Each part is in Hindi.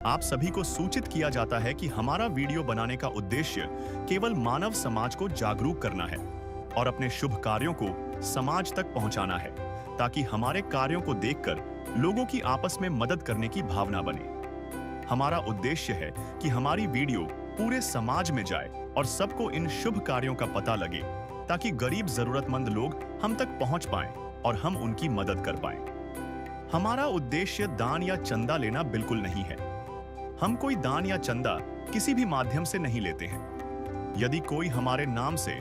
आप सभी को सूचित किया जाता है कि हमारा वीडियो बनाने का उद्देश्य केवल मानव समाज को जागरूक करना है और अपने शुभ कार्यों को समाज तक पहुंचाना है, ताकि हमारे कार्यों को देखकर लोगों की आपस में मदद करने की भावना बने। हमारा उद्देश्य है कि हमारी वीडियो पूरे समाज में जाए और सबको इन शुभ कार्यों का पता लगे, ताकि गरीब जरूरतमंद लोग हम तक पहुंच पाएं और हम उनकी मदद कर पाएं। हमारा उद्देश्य दान या चंदा लेना बिल्कुल नहीं है। हम कोई दान या चंदा किसी भी माध्यम से नहीं लेते हैं। यदि कोई हमारे नाम से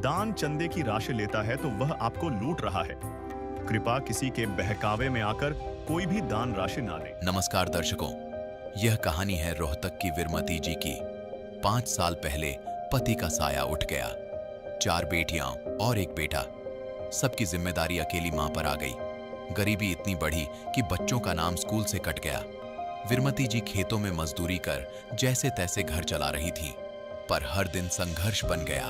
दान चंदे की राशि लेता है तो वह आपको लूट रहा है। कृपया किसी के बहकावे में आकर कोई भी दान राशि ना दे। नमस्कार दर्शकों, यह कहानी है रोहतक की विरमती जी की। 5 साल पहले पति का साया उठ गया। 4 बेटियां और 1 बेटा। सबकी जिम्मेदारी अकेली मां पर आ गई। गरीबी इतनी बढ़ी कि बच्चों का नाम स्कूल से कट गया। विरमती जी खेतों में मजदूरी कर जैसे तैसे घर चला रही थी, पर हर दिन संघर्ष बन गया।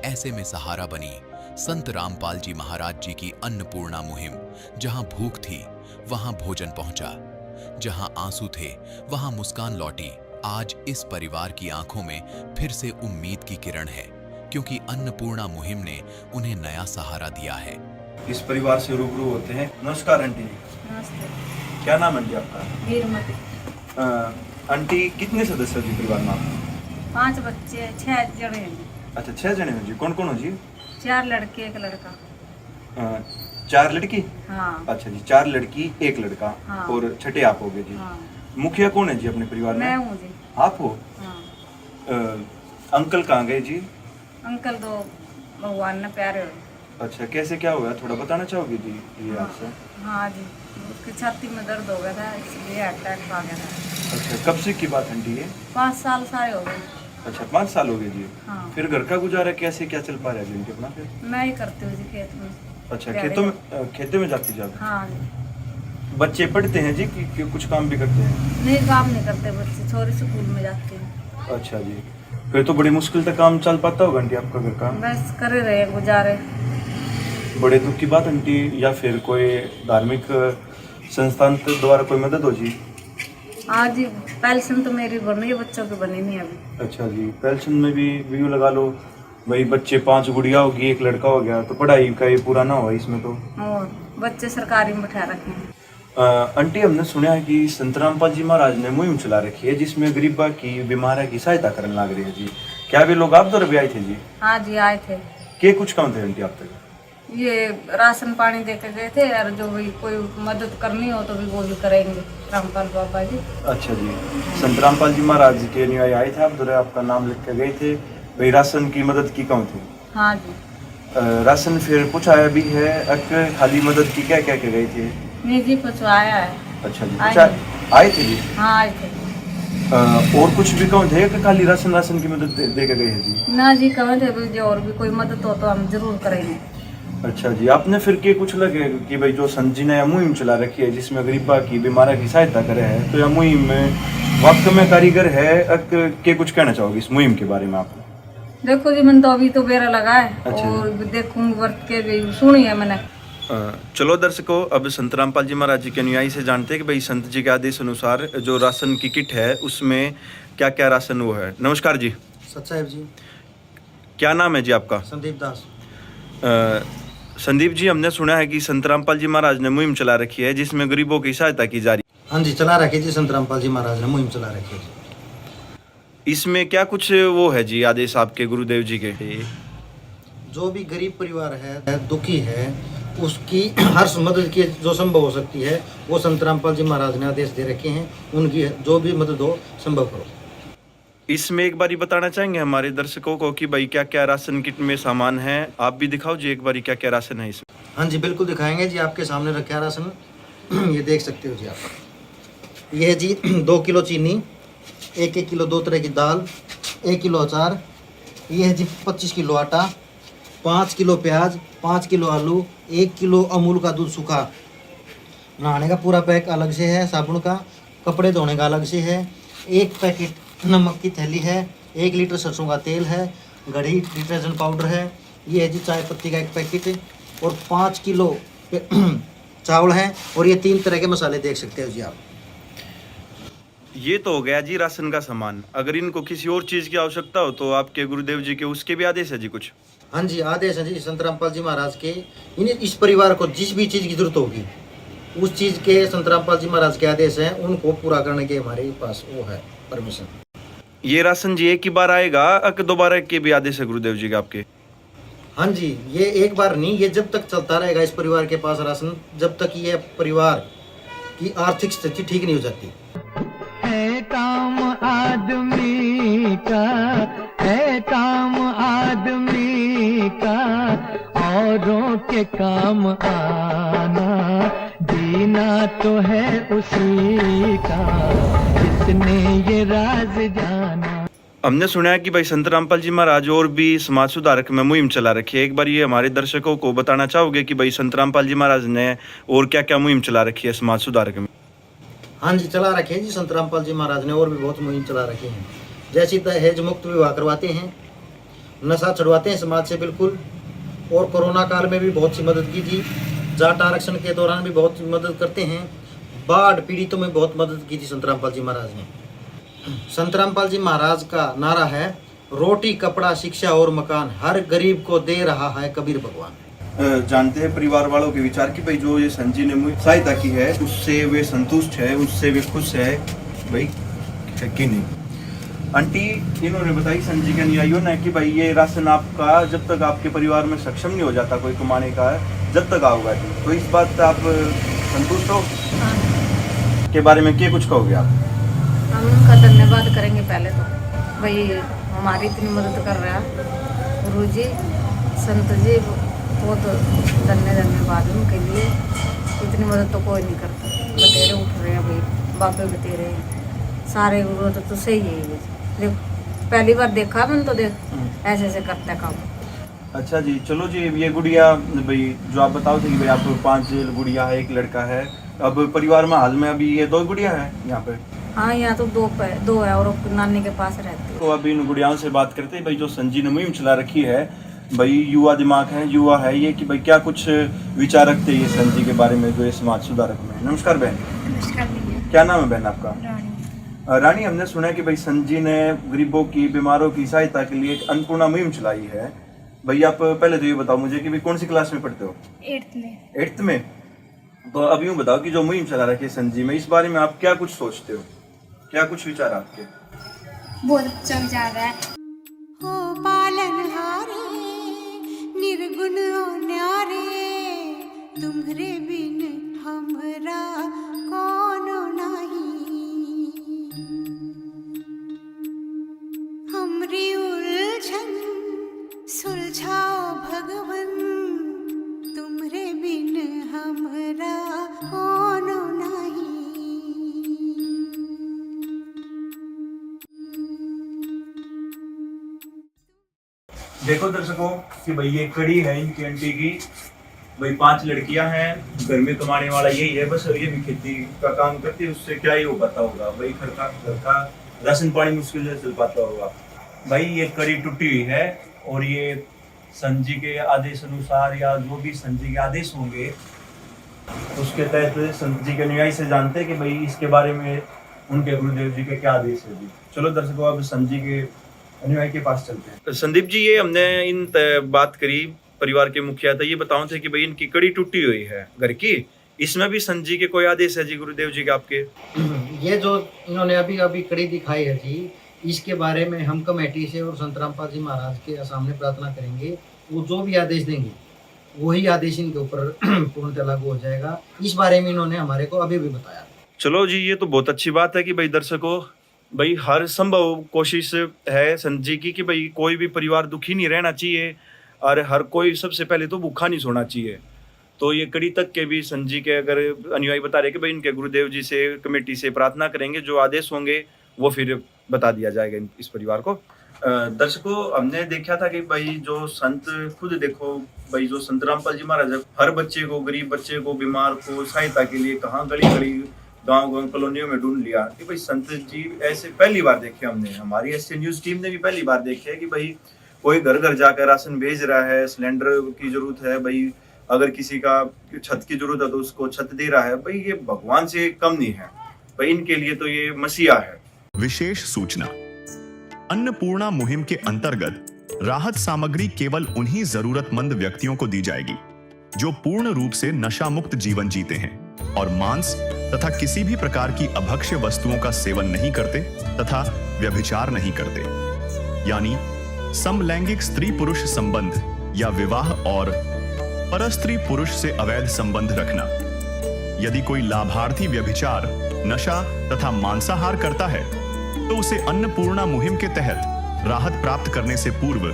ऐसे में सहारा बनी संत रामपाल जी महाराज जी की अन्नपूर्णा मुहिम। जहां भूख थी वहां भोजन पहुंचा, जहां आंसू थे वहां मुस्कान लौटी। आज इस परिवार की आंखों में फिर से उम्मीद की किरण है, क्योंकि अन्नपूर्णा मुहिम ने उन्हें नया सहारा दिया है। इस परिवार से रूबरू होते हैं। नमस्कार आंटी जी। नमस्ते। क्या नाम है आंटी आपका? वीरमती। आंटी कितने सदस्य जी परिवार में आप? 5 बच्चे 6 जने हैं। अच्छा 6 जने हो जी। कौन कौन हो जी? 4 लड़के 1 लड़का। 4 लड़की? हाँ। अच्छा जी, 4 लड़की 1 लड़का। हाँ। और छठे आप हो गए जी। हाँ। मुखिया कौन है जी अपने परिवार में? मैं हूँ जी। आप हो? हाँ। अंकल कहाँ गए जी? अंकल तो भगवान ने प्यारे हो। अच्छा, कैसे क्या हुआ थोड़ा बताना चाहोगे जी ये हाँ। आपसे? हाँ जी, उसकी छाती में दर्द हो गया था, इसलिए अटैक आ गया था। अच्छा, कब से की बात आंटी ये? 5 साल सारे हो गए। अच्छा 5 साल हो गए जी। हाँ। फिर घर का गुजारा कैसे क्या चल पा रहा है जी इनके अपना फिर? मैं ही करती हूँ जी खेत में। अच्छा, खेतों में जाती जाती? हाँ जी। बच्चे पढ़ते हैं जी कि कुछ काम भी करते हैं? नहीं, काम नहीं करते बच्चे, छोरी स्कूल में जाती है। अच्छा जी, फिर तो बड़ी मुश्किल से काम चल पाता होगा आंटी आपका घर का? बस करे रहे गुजारे। बड़े दुख की बात आंटी। या फिर कोई धार्मिक संस्थान द्वारा कोई मदद हो जी? हाँ जी, पेंशन तो मेरी बनी है, बच्चों की बनी नहीं अभी। अच्छा जी, पेंशन में भी व्यू लगा लो भाई। बच्चे 5 गुड़िया होगी 1 लड़का हो गया, तो पढ़ाई का ये पूरा ना हुआ इसमें तो। और बच्चे सरकारी में बैठा रखे हैं। आंटी हमने सुना है कि संत रामपाल जी महाराज ने मुहिम चला रखी है जिसमें गरीबा की बीमार की सहायता करने लग रही है जी। क्या वे लोग आप द्वारा भी आए थे जी? हाँ जी, आए थे। क्या कुछ काम थे आंटी आप तक? ये राशन पानी दे के गए थे, और जो भी कोई मदद करनी हो तो भी वो भी करेंगे रामपाल बाबा जी। अच्छा जी, संत रामपाल जी महाराज के अनुयायी आए थे आप द्वारा, आपका नाम लिख के गए थे भाई। राशन की मदद की कौन थी? हाँ जी। राशन फिर कुछ आया भी है? खाली मदद की क्या क्या के गए थे? नहीं जी, कुछ आया है। अच्छा जी, आए कुछ आए थे जी? हाँ, आए थे। और कुछ भी कौन थे कि खाली राशन की मदद दे के गए हैं जी? ना जी, कहे थे भी जो और भी कोई मदद हो तो हम जरूर करेंगे। अच्छा जी, आपने फिर के कुछ लगे कि भाई जो संत जी ने यह मुहिम चला रखी है जिसमें गरीबा की बीमारा की सहायता करे है, तो यह मुहिम वाकई में कारीगर है? के कुछ कहना चाहोगे इस मुहिम के बारे में आप? देखो जी, मैंने तो अभी तो बेरा लगा है। अच्छा। और देखूंगी वर्त के भी सुनी है मैंने। चलो दर्शकों, अब संत रामपाल जी महाराज जी के अनुयायी से जानते हैं कि भाई संत जी के आदेश अनुसार जो राशन की किट है उसमें क्या क्या राशन वो है। नमस्कार जी। सच जी। क्या नाम है जी आपका? संदीप दास। संदीप जी, हमने सुना है कि संत रामपाल जी महाराज ने मुहिम चला रखी है जिसमें गरीबों की सहायता की जा रही है। हाँ जी, चला रखी जी, संत रामपाल जी महाराज ने मुहिम चला रखी है। इसमें क्या कुछ वो है जी आदेश आपके गुरुदेव जी के? जो भी गरीब परिवार है, दुखी है, उसकी हर मदद की जो संभव हो सकती है वो संत रामपाल जी महाराज ने आदेश दे रखे हैं। उनकी जो भी मदद हो संभव करो। इसमें एक बारी बताना चाहेंगे हमारे दर्शकों को कि भाई क्या क्या राशन किट में सामान है? आप भी दिखाओ जी एक बारी क्या क्या राशन है इसमें। हाँ जी, बिल्कुल दिखाएंगे जी। आपके सामने रखा है राशन, ये देख सकते हो जी आप। ये है जी 2 किलो चीनी, 1 किलो 2 तरह की दाल, 1 किलो अचार, ये है जी 25 किलो आटा, 5 किलो प्याज, 5 किलो आलू, 1 किलो अमूल का दूध सूखा, नहाने का पूरा पैक अलग से है, साबुन का, कपड़े धोने का अलग से है, 1 पैकेट नमक की थैली है, 1 लीटर सरसों का तेल है, घड़ी डिटर्जेंट पाउडर है, ये है जी चाय पत्ती का 1 पैकेट, और 5 किलो चावल है, और ये 3 तरह के मसाले देख सकते हो जी आप। ये तो हो गया जी राशन का सामान। अगर इनको किसी और चीज की आवश्यकता हो तो आपके गुरुदेव जी के उसके भी आदेश है जी कुछ? हाँ जी, आदेश है जी संत रामपाल जी महाराज के। इस परिवार को जिस भी चीज़ की जरूरत होगी उस चीज़ के संत रामपाल जी महाराज के आदेश हैं, उनको पूरा करने के हमारे पास वो है परमिशन। ये राशन जी एक ही बार आएगा दोबारा के भी आदेश है गुरुदेव जी के आपके? हाँ जी, ये एक बार नहीं, ये जब तक चलता रहेगा इस परिवार के पास राशन, जब तक ये परिवार की आर्थिक स्थिति ठीक नहीं हो जाती। है काम आदमी का, है काम आदमी का, औरों के काम आना, जीना तो है उसी का, जिसने ये राज जाना। हमने सुना है कि भाई संत रामपाल जी महाराज और भी समाज सुधारक में मुहिम चला रखी है। एक बार ये हमारे दर्शकों को बताना चाहोगे कि भाई संत रामपाल जी महाराज ने और क्या क्या मुहिम चला रखी है समाज सुधारक में? हाँ जी, चला रखे हैं जी संत रामपाल जी महाराज ने और भी बहुत मुहिम चला रखी हैं। जैसे दहेज मुक्त विवाह करवाते हैं, नशा छुड़वाते हैं समाज से बिल्कुल, और कोरोना काल में भी बहुत सी मदद की थी। जाट आरक्षण के दौरान भी बहुत मदद करते हैं। बाढ़ पीड़ितों में बहुत मदद की थी संत रामपाल जी महाराज ने। संत रामपाल जी महाराज का नारा है, रोटी कपड़ा शिक्षा और मकान, हर गरीब को दे रहा है कबीर भगवान। जानते हैं परिवार वालों के विचार की भाई जो ये संत जी ने सहायता की है उससे वे संतुष्ट है, उससे वे खुश है भाई कि नहीं? आंटी इन्होंने बताई संत जी के अनुयायियों ने कि भाई ये राशन आपका जब तक आपके परिवार में सक्षम नहीं हो जाता कोई कमाने का जब तक आओगा, तो इस बात से आप संतुष्ट हो? के बारे में क्या कुछ कहोगे आप? हम उनका धन्यवाद करेंगे पहले तो, भाई हमारी इतनी मदद कर रहा है गुरु जी, संत जी, बहुत धन्यवाद उनके लिए। इतनी मदद तो कोई नहीं करता, बतेरे उठ रहे हैं भाई, बाबे बतेरे हैं सारे गुरु तो सही है। देख पहली बार देखा मैंने तो, देख ऐसे ऐसे करता काम। अच्छा जी, चलो जी, ये गुड़िया भाई जो आप बताओ थे कि भाई आपको 5 गुड़िया है, 1 लड़का है, अब परिवार में हाल में अभी ये 2 गुड़िया है यहाँ पे? हाँ, यहाँ तो 2 है और नानी के पास रहती है। तो अभी इन गुड़ियाओं से बात करते हैं भाई जो संत जी ने मुहिम चला रखी है, भाई युवा दिमाग है, युवा है ये, कि भाई क्या कुछ विचार रखते हैं ये संत जी के बारे में जो ये समाज सुधारक में? नमस्कार बहन। नमस्कार भैया। क्या नाम है बहन आपका? रानी। रानी, हमने सुना है कि भाई संत जी ने गरीबों की, बीमारों की सहायता के लिए एक अन्नपूर्णा मुहिम चलाई है। भाई आप पहले तो ये बताओ मुझे कि भाई कौन सी क्लास में पढ़ते हो? 8th में। 8th में? तो अब यूँ बताओ कि जो मुहिम चला रखी है संत जी में, इस बारे में आप क्या कुछ सोचते हो, क्या कुछ विचार आपके? बहुत अच्छा विचार है। हो पालनहारे निर्गुण न्यारे, तुम्हरे बिन हमरा कौन नहीं, हमरी उलझन सुलझाओ भगवन, तुम्हरे बिन हमरा कौन नहीं। देखो दर्शकों कि भाई ये कड़ी है इनकी आंटी की, भाई 5 लड़कियां हैं, घर में कमाने वाला यही है बस, और ये भी खेती का काम करती है, उससे क्या ही हो पाता होगा भाई, घर का राशन पानी मुश्किल से चल पाता होगा। भाई ये कड़ी टूटी हुई है और ये संत जी के आदेश अनुसार या जो भी संत जी के आदेश होंगे उसके तहत संत जी के अनुयायी से जानते हैं कि भाई इसके बारे में उनके गुरुदेव जी के क्या आदेश है। जी चलो दर्शकों अब संत जी के अनुयायी के पास चलते हैं। संदीप जी, ये हमने इन बात करी परिवार के मुखिया था, ये बताओ थे कि भाई इनकी कड़ी टूटी हुई है घर की, इसमें भी संत जी के कोई आदेश है जी गुरुदेव जी के आपके? ये जो इन्होंने अभी अभी कड़ी दिखाई है जी, इसके बारे में हम कमेटी से और संत रामपाल जी महाराज के सामने प्रार्थना करेंगे, वो जो भी आदेश देंगे वही आदेश इनके ऊपर पूर्णतः लागू हो जाएगा। इस बारे में इन्होंने हमारे को अभी भी बताया। चलो जी, ये तो बहुत अच्छी बात है कि भाई दर्शकों, भाई हर संभव कोशिश है संत जी की कि भाई कोई भी परिवार दुखी नहीं रहना चाहिए और हर कोई सबसे पहले तो भूखा नहीं सोना चाहिए। तो ये कड़ी तक के भी संत जी के अगर अनुयायी बता रहे कि भाई इनके गुरुदेव जी से, कमेटी से प्रार्थना करेंगे, जो आदेश होंगे वो फिर बता दिया जाएगा इस परिवार को। दर्शकों, हमने देखा था कि भाई जो संत खुद देखो भाई जो संत रामपाल जी महाराज हर बच्चे को, गरीब बच्चे को, बीमार को सहायता के लिए कहाँ गली गली गांव कॉलोनियों में ढूंढ लिया कि भाई संत जी ऐसे पहली बार देखे हमने, हमारी एसटी न्यूज टीम ने भी पहली बार देखे कि भाई कोई घर घर जाकर राशन भेज रहा है, सिलेंडर की जरूरत है भाई, अगर किसी का छत की जरूरत है तो उसको छत दे रहा है। भाई ये भगवान से कम नहीं है भाई इनके लिए तो ये मसीहा है। विशेष सूचना, अन्नपूर्णा मुहिम के अंतर्गत राहत सामग्री केवल उन्हीं जरूरतमंद व्यक्तियों को दी जाएगी जो पूर्ण रूप से नशा मुक्त जीवन जीते हैं और मांस तथा किसी भी प्रकार की अभक्ष्य वस्तुओं का सेवन नहीं करते तथा व्यभिचार नहीं करते, यानी समलैंगिक स्त्री पुरुष संबंध या विवाह और परस्त्री पुरुष से अवैध संबंध रखना। यदि कोई लाभार्थी व्यभिचार, नशा तथा मांसाहार करता है तो उसे अन्नपूर्णा मुहिम के तहत राहत प्राप्त करने से पूर्व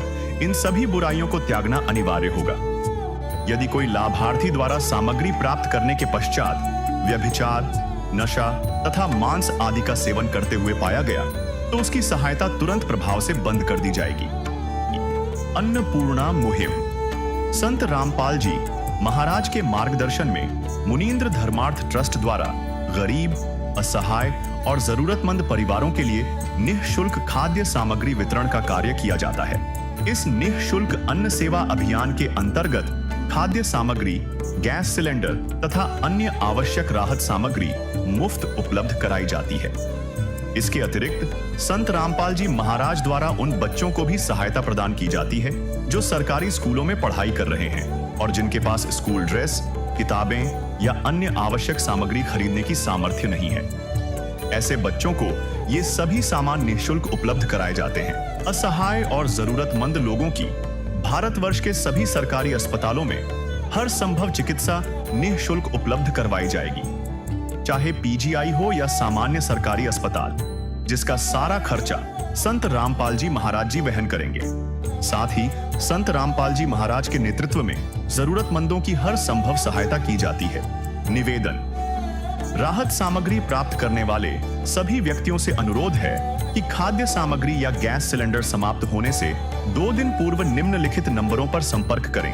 इन सभी बुराइयों को त्यागना अनिवार्य होगा। यदि कोई लाभार्थी द्वारा सामग्री प्राप्त करने के पश्चात व्यभिचार, नशा तथा मांस आदि का सेवन करते हुए पाया गया तो उसकी सहायता तुरंत प्रभाव से बंद कर दी जाएगी। अन्नपूर्णा मुहिम संत रामपाल जी महाराज के मार्गदर्शन में मुनींद्र धर्मार्थ ट्रस्ट द्वारा गरीब, असहाय और जरूरतमंद परिवारों के लिए निःशुल्क खाद्य सामग्री वितरण का कार्य किया जाता है। इस निःशुल्क अन्न सेवा अभियान के अंतर्गत खाद्य सामग्री, गैस सिलेंडर तथा अन्य आवश्यक राहत सामग्री मुफ्त उपलब्ध कराई जाती है। इसके अतिरिक्त संत रामपाल जी महाराज द्वारा उन बच्चों को भी सहायता प्रदान की जाती है जो सरकारी स्कूलों में पढ़ाई कर रहे हैं और जिनके पास स्कूल ड्रेस, किताबें या अन्य आवश्यक सामग्री खरीदने की सामर्थ्य नहीं है। ऐसे बच्चों को ये सभी सामान निःशुल्क उपलब्ध कराए जाते हैं। असहाय और जरूरतमंद लोगों की भारतवर्ष के सभी सरकारी अस्पतालों में हर संभव चिकित्सा निःशुल्क उपलब्ध करवाई जाएगी, चाहे पीजीआई हो या सामान्य सरकारी अस्पताल, जिसका सारा खर्चा संत रामपाल जी महाराज जी वहन करेंगे। साथ ही संत रामपाल जी महाराज के नेतृत्व में जरूरतमंदों की हर संभव सहायता की जाती है। निवेदन, राहत सामग्री प्राप्त करने वाले सभी व्यक्तियों से अनुरोध है कि खाद्य सामग्री या गैस सिलेंडर समाप्त होने से 2 दिन पूर्व निम्नलिखित नंबरों पर संपर्क करें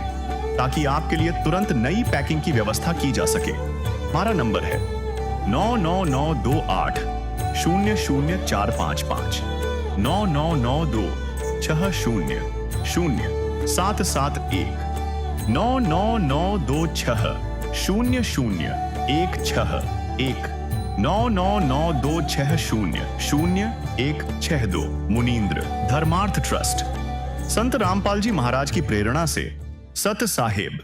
ताकि आपके लिए तुरंत नई पैकिंग की व्यवस्था की जा सके। हमारा नंबर है 99928 00455 9992 60 0771 99926 0016 99926000162 मुनींद्र धर्मार्थ ट्रस्ट। संत रामपाल जी महाराज की प्रेरणा से सत साहिब